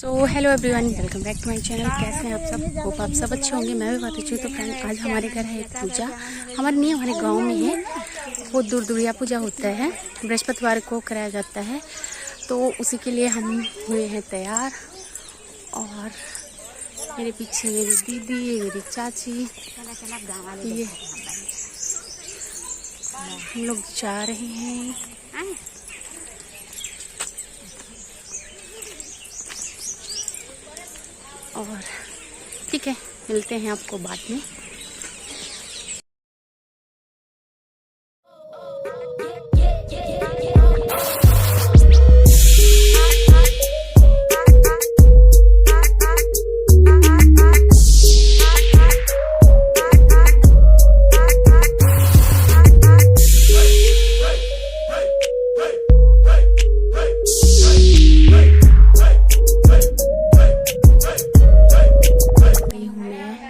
So hello everyone, welcome back to my channel. कैसे हैं आप सब? होप आप सब अच्छे होंगे। मैं भी बहुत अच्छी हूँ। तो फ्रेंड, आज हमारे घर है एक पूजा। हमारे नहीं, हमारे गांव में है। बहुत दूर दूरिया पूजा होता है, बृहस्पतिवार को कराया जाता है। तो उसी के लिए हम हुए हैं तैयार। और मेरे पीछे मेरी दीदी, मेरी चाची, ये हम लोग जा रहे हैं। और ठीक है, मिलते हैं आपको बाद में।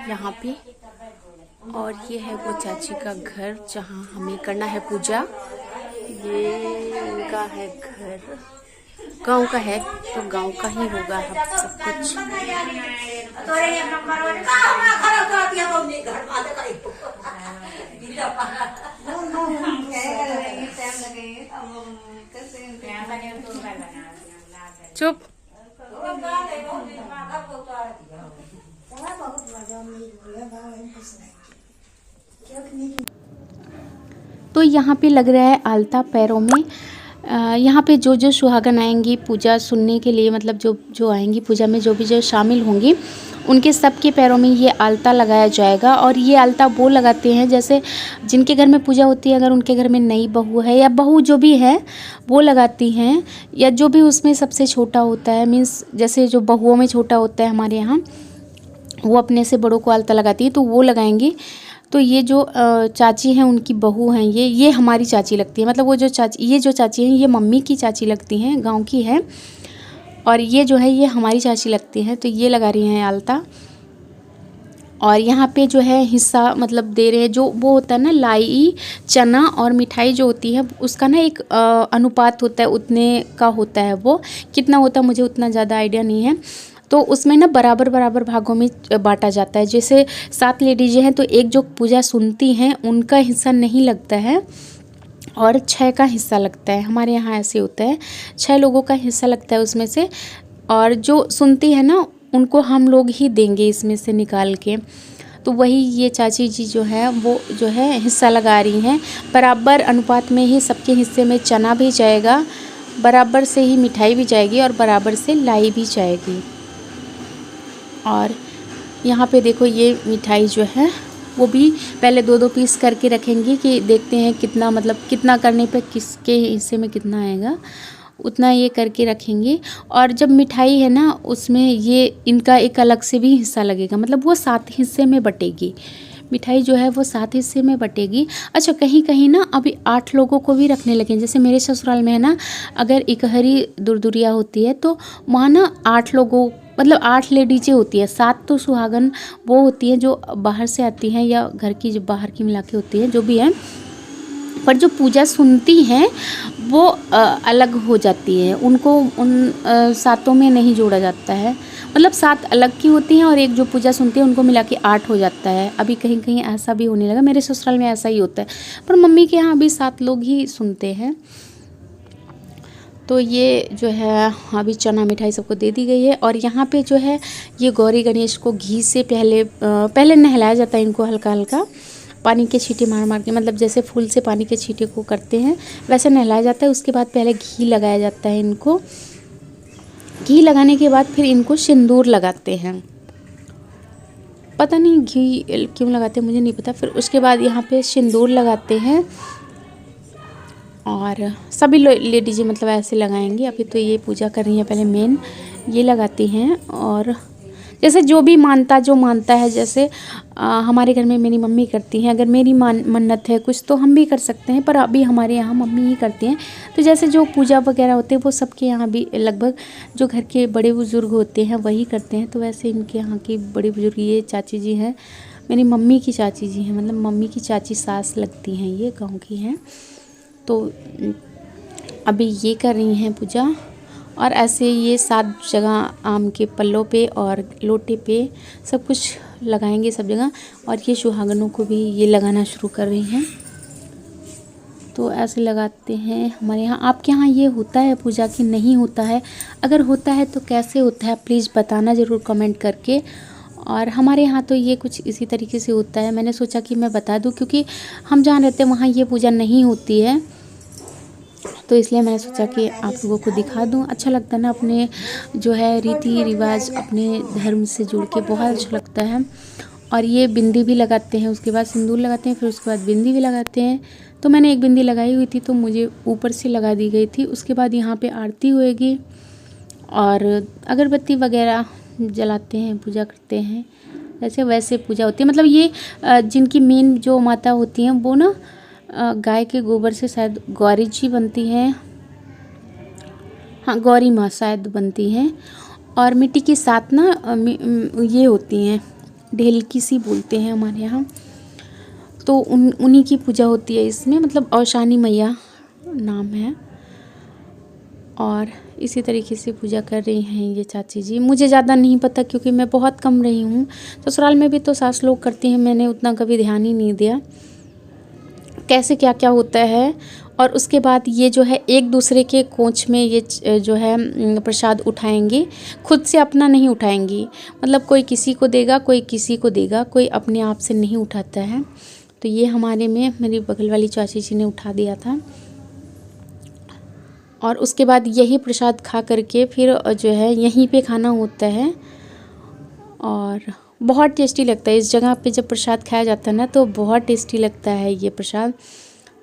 यहाँ पे, और ये है वो चाची का घर जहाँ हमें करना है पूजा। ये इनका है घर, गांव का है, तो गांव का ही होगा हम सब कुछ। चुप। तो यहाँ पे लग रहा है आलता पैरों में। यहाँ पे जो जो सुहागन आएंगी पूजा सुनने के लिए, मतलब जो जो आएंगी पूजा में, जो शामिल होंगी, उनके सबके पैरों में ये आलता लगाया जाएगा। और ये आलता वो लगाते हैं जैसे जिनके घर में पूजा होती है, अगर उनके घर में नई बहू है या बहू जो भी है वो लगाती हैं, या जो भी उसमें सबसे छोटा होता है, मीन्स जैसे जो बहुओं में छोटा होता है हमारे यहाँ, वो अपने से बड़ों को आलता लगाती है, तो वो लगाएंगी। तो ये जो चाची हैं उनकी बहू हैं, ये हमारी चाची लगती है। मतलब वो जो चाची, ये जो चाची हैं ये मम्मी की चाची लगती हैं, गांव की है। और ये जो है ये हमारी चाची लगती हैं। तो ये लगा रही हैं आलता। और यहाँ पे जो है हिस्सा मतलब दे रहे हैं, जो वो होता है ना, लाई चना और मिठाई जो होती है उसका ना एक अनुपात होता है, उतने का होता है। वो कितना होता है मुझे उतना ज़्यादा आइडिया नहीं है। तो उसमें ना बराबर बराबर भागों में बांटा जाता है। जैसे 7 लेडीज़ हैं तो एक जो पूजा सुनती हैं उनका हिस्सा नहीं लगता है, और 6 का हिस्सा लगता है। हमारे यहाँ ऐसे होता है, 6 लोगों का हिस्सा लगता है उसमें से। और जो सुनती है ना उनको हम लोग ही देंगे इसमें से निकाल के। तो वही ये चाची जी जो है वो जो है हिस्सा लगा रही हैं। बराबर अनुपात में ही सबके हिस्से में चना भी जाएगा, बराबर से ही मिठाई भी जाएगी, और बराबर से लाई भी जाएगी। और यहाँ पे देखो ये मिठाई जो है वो भी पहले 2-2 पीस करके रखेंगी कि देखते हैं कितना, मतलब कितना करने पे किसके हिस्से में कितना आएगा, उतना ये करके रखेंगे। और जब मिठाई है ना उसमें ये इनका एक अलग से भी हिस्सा लगेगा, मतलब वो 7 हिस्से में बटेगी। मिठाई जो है वो 7 हिस्से में बटेगी। अच्छा, कहीं कहीं ना अभी 8 लोगों को भी रखने लगे। जैसे मेरे ससुराल में है ना, अगर इकहरी दुरदुरिया होती है तो वहाँ ना 8 लोगों, मतलब 8 लेडीजें होती है। 7 तो सुहागन वो होती हैं जो बाहर से आती हैं, या घर की जो बाहर की मिला के होती हैं, जो भी है। पर जो पूजा सुनती हैं वो अलग हो जाती है, उनको उन 7 में नहीं जोड़ा जाता है। मतलब 7 अलग की होती हैं और एक जो पूजा सुनती है उनको मिला के 8 हो जाता है। अभी कहीं कहीं ऐसा भी होने लगा, मेरे ससुराल में ऐसा ही होता है। पर मम्मी के यहाँ अभी 7 लोग ही सुनते हैं। तो ये जो है अभी चना मिठाई सबको दे दी गई है। और यहाँ पे जो है ये गौरी गणेश को घी से पहले नहलाया जाता है। इनको हल्का हल्का पानी के छींटे मार मार के, मतलब जैसे फूल से पानी के छींटे को करते हैं वैसे नहलाया जाता है। उसके बाद पहले घी लगाया जाता है इनको। घी लगाने के बाद फिर इनको सिंदूर लगाते हैं। पता नहीं घी क्यों लगाते हैं, मुझे नहीं पता। फिर उसके बाद यहाँ पे सिंदूर लगाते हैं, और सभी लेडीज़ें मतलब ऐसे लगाएंगी। अभी तो ये पूजा कर रही हैं, पहले मेन ये लगाती हैं। और जैसे जो भी जो मानता है, जैसे हमारे घर में मेरी मम्मी करती हैं। अगर मेरी मन्नत है कुछ तो हम भी कर सकते हैं, पर अभी हमारे यहाँ मम्मी ही करती हैं। तो जैसे जो पूजा वगैरह होते हैं वो सबके यहाँ भी लगभग जो घर के बड़े बुज़ुर्ग होते हैं वही करते हैं। तो वैसे इनके यहाँ की बड़े बुज़ुर्ग ये चाची जी हैं, मेरी मम्मी की चाची जी हैं, मतलब मम्मी की चाची सास लगती हैं, ये गाँव की हैं। तो अभी ये कर रही हैं पूजा। और ऐसे ये 7 जगह आम के पल्लों पे और लोटे पे सब कुछ लगाएंगे सब जगह। और ये सुहागनों को भी ये लगाना शुरू कर रही हैं। तो ऐसे लगाते हैं हमारे यहाँ। आपके यहाँ ये होता है पूजा कि नहीं होता है? अगर होता है तो कैसे होता है प्लीज़ बताना ज़रूर कमेंट करके। और हमारे यहाँ तो ये कुछ इसी तरीके से होता है। मैंने सोचा कि मैं बता दूँ, क्योंकि हम जहाँ रहते हैं वहाँ ये पूजा नहीं होती है, तो इसलिए मैंने सोचा कि आप लोगों को दिखा दूँ। अच्छा लगता है ना, अपने जो है रीति रिवाज अपने धर्म से जुड़ के बहुत अच्छा लगता है। और ये बिंदी भी लगाते हैं, उसके बाद सिंदूर लगाते हैं, फिर उसके बाद बिंदी भी लगाते हैं। तो मैंने एक बिंदी लगाई हुई थी तो मुझे ऊपर से लगा दी गई थी। उसके बाद यहाँ पे आरती होएगी और अगरबत्ती वगैरह जलाते हैं, पूजा करते हैं। जैसे वैसे पूजा होती है। मतलब ये जिनकी मेन जो माता होती हैं वो ना गाय के गोबर से शायद गौरी जी बनती हैं। हाँ, गौरी माँ शायद बनती हैं। और मिट्टी के साथ ना ये होती हैं, ढेलकी सी बोलते हैं हमारे यहाँ। तो उन्हीं की पूजा होती है इसमें। मतलब औशानी मैया नाम है। और इसी तरीके से पूजा कर रही हैं ये चाची जी। मुझे ज़्यादा नहीं पता क्योंकि मैं बहुत कम रही हूँ। ससुराल में भी तो सास लोग करती हैं, मैंने उतना कभी ध्यान ही नहीं दिया कैसे क्या क्या होता है। और उसके बाद ये जो है एक दूसरे के कोंच में ये जो है प्रसाद उठाएंगी, खुद से अपना नहीं उठाएंगी। मतलब कोई किसी को देगा, कोई किसी को देगा, कोई अपने आप से नहीं उठाता है। तो ये हमारे में मेरी बगल वाली चाची जी ने उठा दिया था। और उसके बाद यही प्रसाद खा करके फिर जो है यहीं पे खाना होता है। और बहुत टेस्टी लगता है इस जगह पे जब प्रसाद खाया जाता है ना, तो बहुत टेस्टी लगता है ये प्रसाद।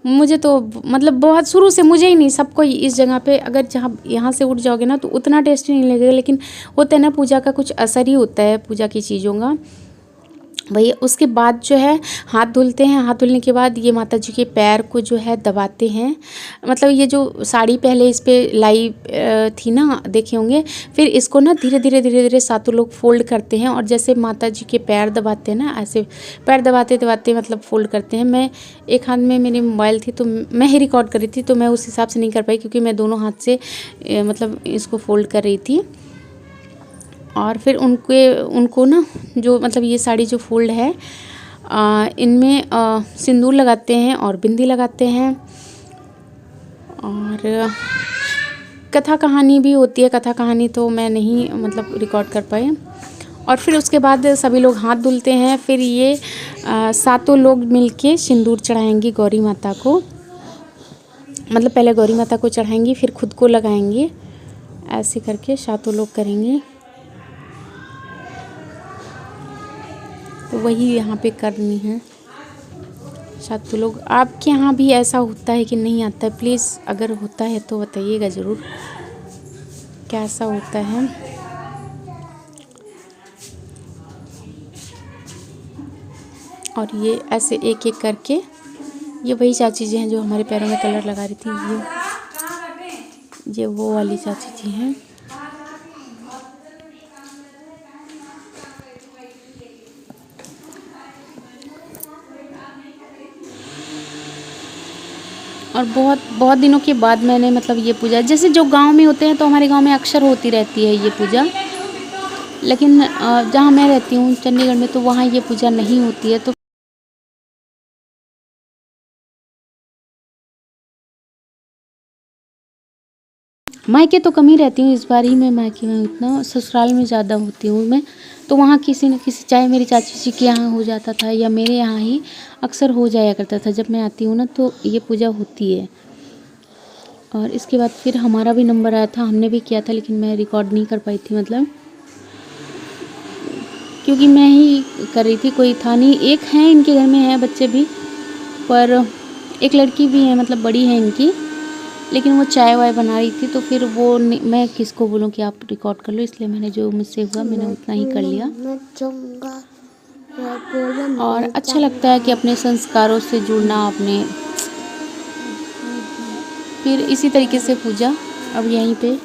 मुझे तो मतलब बहुत शुरू से, मुझे ही नहीं सबको इस जगह पे, अगर जहाँ यहाँ से उठ जाओगे ना तो उतना टेस्टी नहीं लगेगा। लेकिन होता है ना, पूजा का कुछ असर ही होता है, पूजा की चीज़ों का। भैया उसके बाद जो है हाथ धुलते हैं। हाथ धुलने के बाद ये माता जी के पैर को जो है दबाते हैं। मतलब ये जो साड़ी पहले इस पर लाई थी ना, देखे होंगे। फिर इसको ना धीरे धीरे धीरे धीरे सातों लोग फोल्ड करते हैं। और जैसे माता जी के पैर दबाते हैं ना, ऐसे पैर दबाते दबाते मतलब फोल्ड करते हैं। मैं एक हाथ में मेरी मोबाइल थी तो मैं ही रिकॉर्ड कर रही थी, तो मैं उस हिसाब से नहीं कर पाई क्योंकि मैं दोनों हाथ से मतलब इसको फोल्ड कर रही थी। और फिर उनको ना जो मतलब ये साड़ी जो फोल्ड है इनमें सिंदूर लगाते हैं और बिंदी लगाते हैं। और कथा कहानी भी होती है। कथा कहानी तो मैं नहीं मतलब रिकॉर्ड कर पाई। और फिर उसके बाद सभी लोग हाथ धुलते हैं। फिर ये सातों लोग मिलके सिंदूर चढ़ाएंगी गौरी माता को। मतलब पहले गौरी माता को चढ़ाएंगी, फिर खुद को लगाएंगे। ऐसे करके सातों लोग करेंगे। तो वही यहाँ पे करनी है सातों लोग। आपके यहाँ भी ऐसा होता है कि नहीं आता है? प्लीज़ अगर होता है तो बताइएगा ज़रूर कैसा होता है। और ये ऐसे एक एक करके, ये वही चाची जी हैं जो हमारे पैरों में कलर लगा रही थी। ये वो वाली चाची जी हैं। और बहुत दिनों के बाद मैंने मतलब ये पूजा, जैसे जो गांव में होते हैं तो हमारे गांव में अक्सर होती रहती है ये पूजा। लेकिन जहां मैं रहती हूँ चंडीगढ़ में, तो वहाँ ये पूजा नहीं होती है। तो मायके तो कम ही रहती हूँ, इस बार ही मैं मायके में उतना, ससुराल में ज़्यादा होती हूँ मैं। तो वहाँ किसी न किसी, चाहे मेरी चाची जी के यहाँ हो जाता था या मेरे यहाँ ही अक्सर हो जाया करता था। जब मैं आती हूँ ना तो ये पूजा होती है। और इसके बाद फिर हमारा भी नंबर आया था, हमने भी किया था, लेकिन मैं रिकॉर्ड नहीं कर पाई थी मतलब क्योंकि मैं ही कर रही थी, कोई था नहीं। एक है इनके घर में है बच्चे भी, पर एक लड़की भी है मतलब बड़ी है इनकी, लेकिन वो चाय वाय बना रही थी। तो फिर वो मैं किसको बोलूँ कि आप रिकॉर्ड कर लो, इसलिए मैंने जो मुझसे हुआ मैंने उतना ही कर लिया। और अच्छा लगता है कि अपने संस्कारों से जुड़ना अपने। फिर इसी तरीके से पूजा अब यहीं पे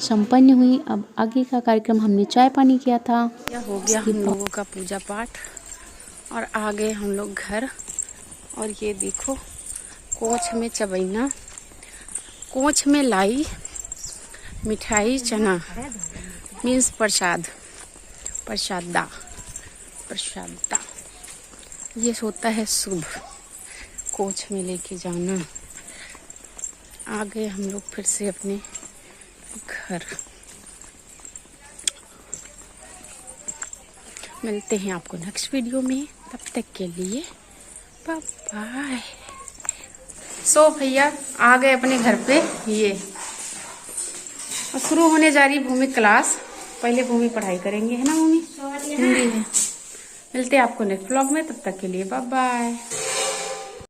संपन्न हुई। अब आगे का कार्यक्रम हमने चाय पानी किया था। हो गया हम लोगों का पूजा पाठ और आ गए हम लोग घर। और ये देखो कोच में चबैना, कोच में लाई, मिठाई चना मीन्स प्रसाद, प्रसादा, प्रसादा। ये होता है शुभ कोच में लेके जाना। आ गए हम लोग फिर से अपने घर। मिलते हैं आपको नेक्स्ट वीडियो में, तब तक के लिए बाय बाय। सो भैया आ गए अपने घर पे। ये शुरू होने जा रही भूमि क्लास। पहले भूमि पढ़ाई करेंगे, है ना भूमि? हिंदी है। मिलते हैं आपको नेक्स्ट व्लॉग में, तब तक के लिए बाय बाय।